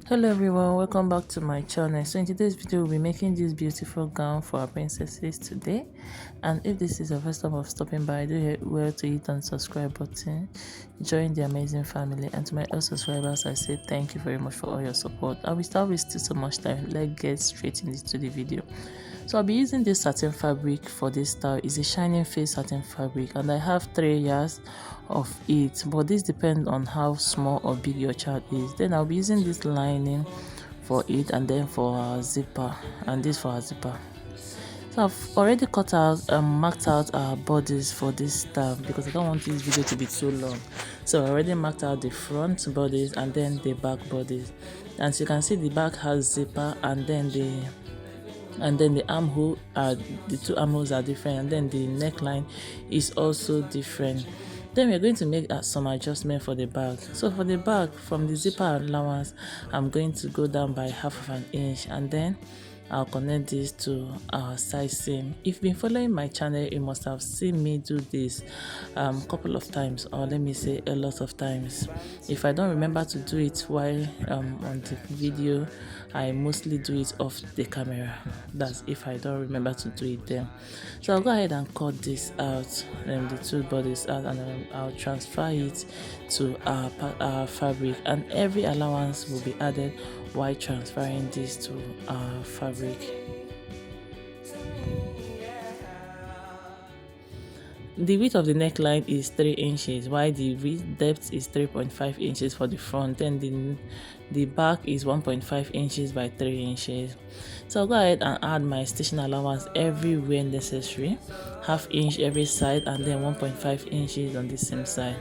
Hello everyone, welcome back to my channel. So in today's video we'll be making this beautiful gown for our princesses today. And if this is your first time of stopping by, do well to hit on subscribe button, join the amazing family. And to my old subscribers, I say thank you very much for all your support. And without wasting so much time, let's get straight into the video. So I'll be using this satin fabric for this style. It's a shining face satin fabric and I have 3 yards of it, but this depends on how small or big your child is. Then I'll be using this lining for it, and then for our zipper, and this for our zipper. So I've already cut out marked out our bodies for this style because I don't want this video to be too long. So I already marked out the front bodies and then the back bodies. As you can see, the back has zipper, and then the armhole are the two armholes are different, and then the neckline is also different. Then we're going to make some adjustment for the back. So for the back, from the zipper allowance, I'm going to go down by 1/2 inch, and then I'll connect this to our side seam. If you've been following my channel, you must have seen me do this a couple of times, or let me say a lot of times. If I don't remember to do it while on the video, I mostly do it off the camera. That's if I don't remember to do it then. So I'll go ahead and cut this out, the two bodies out, and I'll transfer it to our fabric, and every allowance will be added while transferring this to our fabric. The width of the neckline is 3 inches, while the depth is 3.5 inches for the front. Then the back is 1.5 inches by 3 inches. So I'll go ahead and add my stitching allowance everywhere necessary, 1/2 inch every side, and then 1.5 inches on the same side.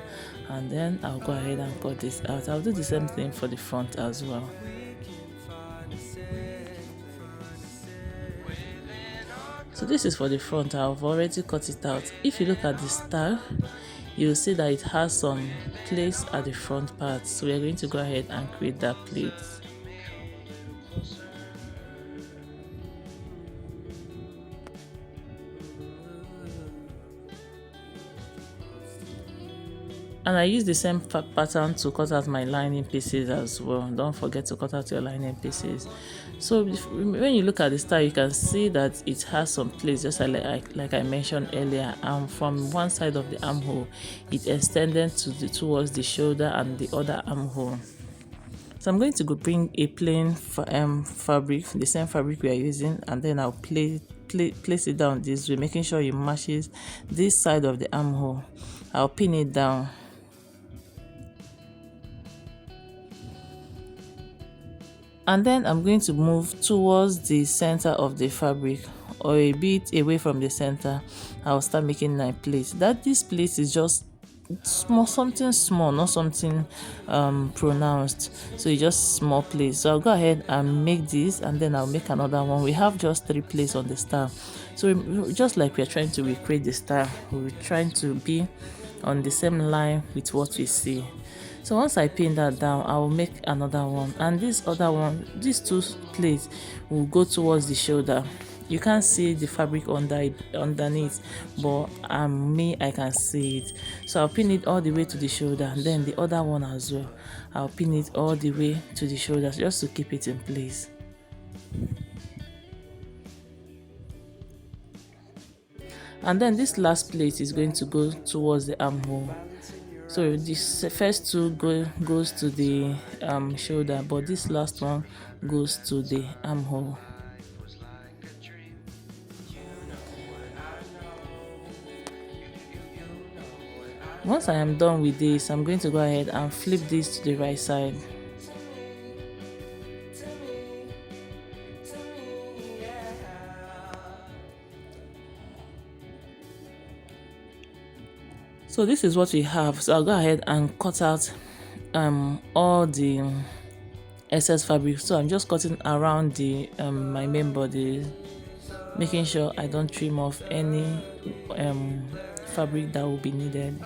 And then I'll go ahead and cut this out. I'll do the same thing for the front as well. So this is for the front. I've already cut it out. If you look at the style, you'll see that it has some place at the front part. So we're going to go ahead and create that plate. And I use the same pattern to cut out my lining pieces as well. Don't forget to cut out your lining pieces. So when you look at the style, you can see that it has some place, just like I mentioned earlier. And from one side of the armhole, it extended towards the shoulder and the other armhole. So I'm going to go bring a plain fabric, the same fabric we are using, and then I'll place it down this way, making sure it matches this side of the armhole. I'll pin it down. And then I'm going to move towards the center of the fabric, or a bit away from the center. I'll start making my place. This place is just small, something small, not something pronounced. So it's just small place. So I'll go ahead and make this, and then I'll make another one. We have just 3 places on the star. So just like we're trying to recreate the star, we're trying to be on the same line with what we see. So once I pin that down, I will make another one, and this other one, these 2 plates will go towards the shoulder. You can't see the fabric underneath, but I can see it. So I'll pin it all the way to the shoulder, and then the other one as well, I'll pin it all the way to the shoulder just to keep it in place. And then this last plate is going to go towards the armhole. So this first 2 goes to the shoulder, but this last one goes to the armhole. Once I am done with this, I'm going to go ahead and flip this to the right side. So this is what we have. So I'll go ahead and cut out all the excess fabric. So I'm just cutting around the my main body, making sure I don't trim off any fabric that will be needed.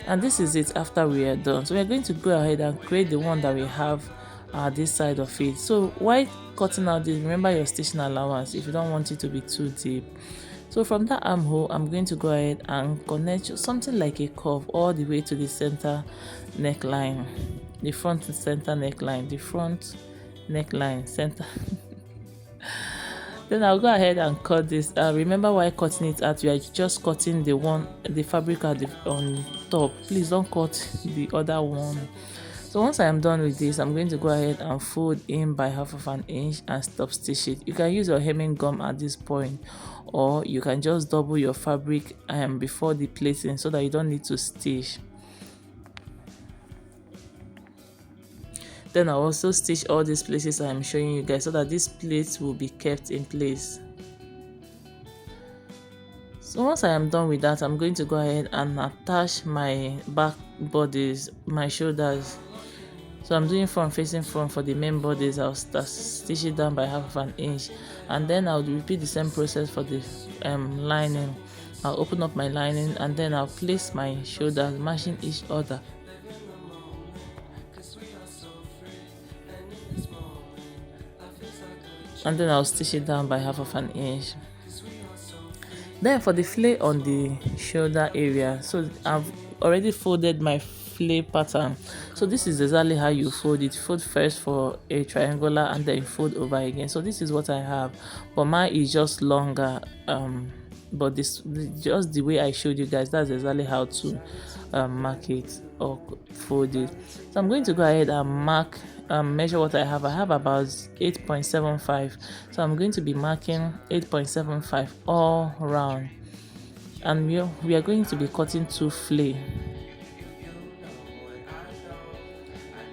And this is it after we are done. So we are going to go ahead and create the one that we have this side of it. So while cutting out this, remember your stitching allowance if you don't want it to be too deep. So from that armhole, I'm going to go ahead and connect something like a curve all the way to the center neckline, the front center neckline, the front neckline center. Then I'll go ahead and cut this. Remember, while cutting it out, you are just cutting the fabric on top. Please don't cut the other one. So once I am done with this, I'm going to go ahead and fold in by 1/2 inch and stop stitch it. You can use your hemming gum at this point, or you can just double your fabric before the placing so that you don't need to stitch. Then I'll also stitch all these places I am showing you guys so that these plates will be kept in place. So once I am done with that, I'm going to go ahead and attach my back bodies, my shoulders. So I'm doing front facing front for the main bodies. I'll stitch it down by 1/2 inch, and then I'll repeat the same process for the lining. I'll open up my lining and then I'll place my shoulders matching each other. And then I'll stitch it down by 1/2 inch. Then for the flare on the shoulder area, so I've already folded my flare pattern. So this is exactly how you fold it. Fold first for a triangular and then fold over again. So this is what I have, but mine is just longer. But this just the way I showed you guys, that's exactly how to mark it or fold it. So I'm going to go ahead and mark measure what I have. I have about 8.75, so I'm going to be marking 8.75 all around, and we are going to be cutting 2 flare.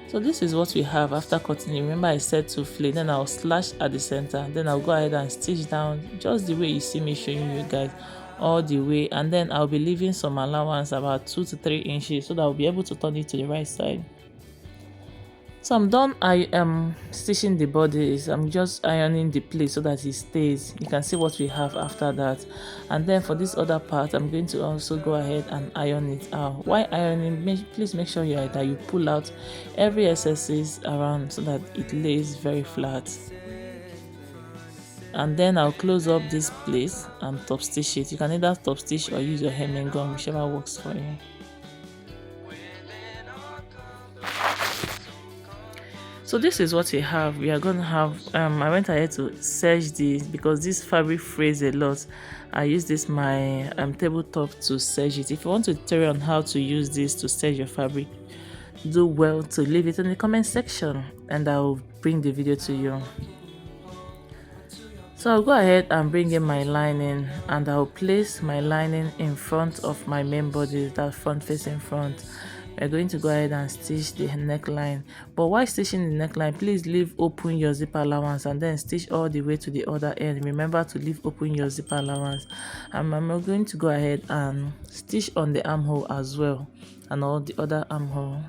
So this is what we have after cutting. Remember I said 2 flare, then I'll slash at the center, then I'll go ahead and stitch down just the way you see me showing you guys, all the way, and then I'll be leaving some allowance about 2 to 3 inches so that I'll be able to turn it to the right side. So I'm done. I am stitching the bodies. I'm just ironing the place so that it stays. You can see what we have after that. And then for this other part, I'm going to also go ahead and iron it out. While ironing, please make sure that you pull out every excesses around so that it lays very flat. And then I'll close up this place and top stitch it. You can either top stitch or use your hemming gun, whichever works for you. So this is what we have. We are going to have I went ahead to serge this because this fabric frays a lot. I use this my tabletop to serge it. If you want to tutorial on how to use this to serge your fabric, do well to leave it in the comment section and I'll bring the video to you. So I'll go ahead and bring in my lining and I'll place my lining in front of my main body, that front facing front. We're going to go ahead and stitch the neckline, but while stitching the neckline, please leave open your zipper allowance and then stitch all the way to the other end. Remember to leave open your zipper allowance. And I'm going to go ahead and stitch on the armhole as well and all the other armhole.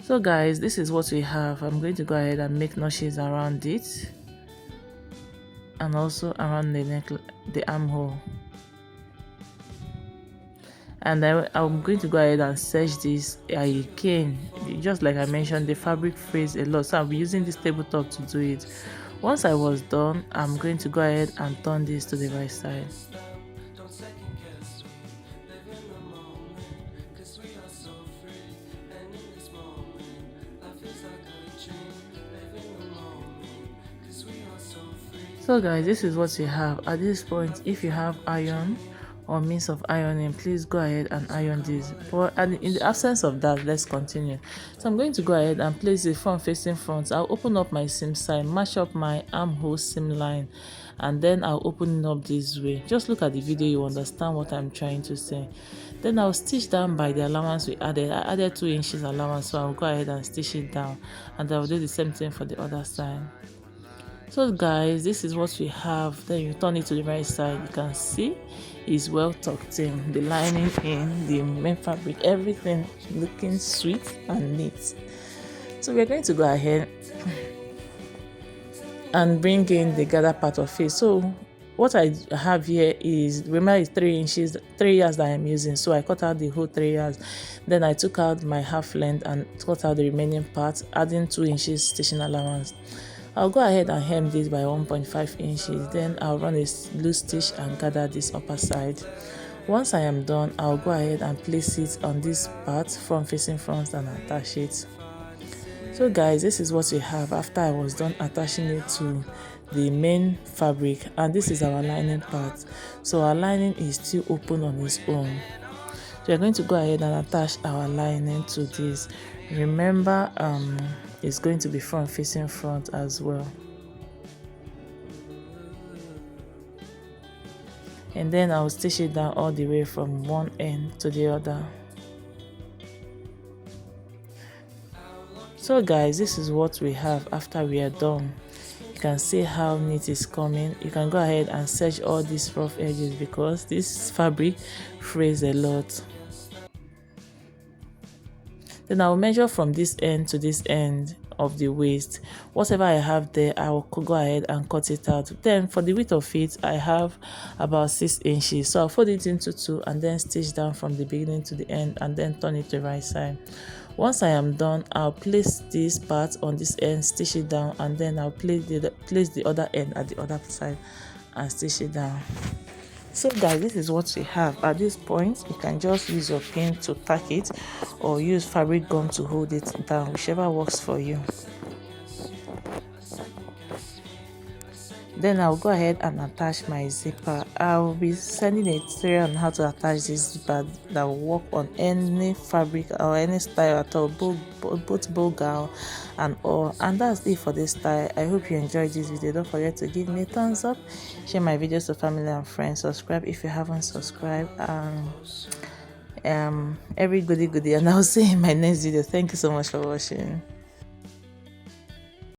So guys, this is what we have. I'm going to go ahead and make notches around it and also around the armhole. And I'm going to go ahead and serge this again. Just like I mentioned, the fabric frays a lot, so I'll be using this tabletop to do it. Once I was done, I'm going to go ahead and turn this to the right side. So guys, this is what you have. At this point, if you have iron or means of ironing, please go ahead and iron this. But in the absence of that, let's continue. So I'm going to go ahead and place the front facing front. I'll open up my seam side, match up my armhole seam line, and then I'll open it up this way. Just look at the video, you understand what I'm trying to say. Then I'll stitch down by the allowance we added. I added 2 inches allowance, so I'll go ahead and stitch it down, and I'll do the same thing for the other side. So guys, this is what we have. Then you turn it to the right side. You can see it's well tucked in, the lining in, the main fabric, everything looking sweet and neat. So we're going to go ahead and bring in the gather part of it. So what I have here is, remember, it's 3 inches, 3 yards that I'm using. So I cut out the whole 3 yards. Then I took out my half length and cut out the remaining part, adding 2 inches stitching allowance. I'll go ahead and hem this by 1.5 inches. Then I'll run a loose stitch and gather this upper side. Once I am done, I'll go ahead and place it on this part, front facing front, and attach it. So guys, this is what we have after I was done attaching it to the main fabric, and this is our lining part. So our lining is still open on its own. So we're going to go ahead and attach our lining to this. Remember, it's going to be front facing front as well. And then I'll stitch it down all the way from one end to the other. So guys, this is what we have after we are done. You can see how neat it's coming. You can go ahead and search all these rough edges because this fabric frays a lot. Then I'll measure from this end to this end of the waist. Whatever I have there, I will go ahead and cut it out. Then for the width of it, I have about 6 inches. So I'll fold it into 2 and then stitch down from the beginning to the end and then turn it to the right side. Once I am done, I'll place this part on this end, stitch it down, and then I'll place the other end at the other side and stitch it down. So guys, this is what we have. At this point, you can just use your pin to tack it or use fabric gum to hold it down, whichever works for you. Then I'll go ahead and attach my zipper. I'll be sending a tutorial on how to attach this zipper that will work on any fabric or any style at all, both bow gown and all. And that's it for this style. I hope you enjoyed this video. Don't forget to give me a thumbs up, share my videos to family and friends, subscribe if you haven't subscribed, every goodie, and I'll see you in my next video. Thank you so much for watching.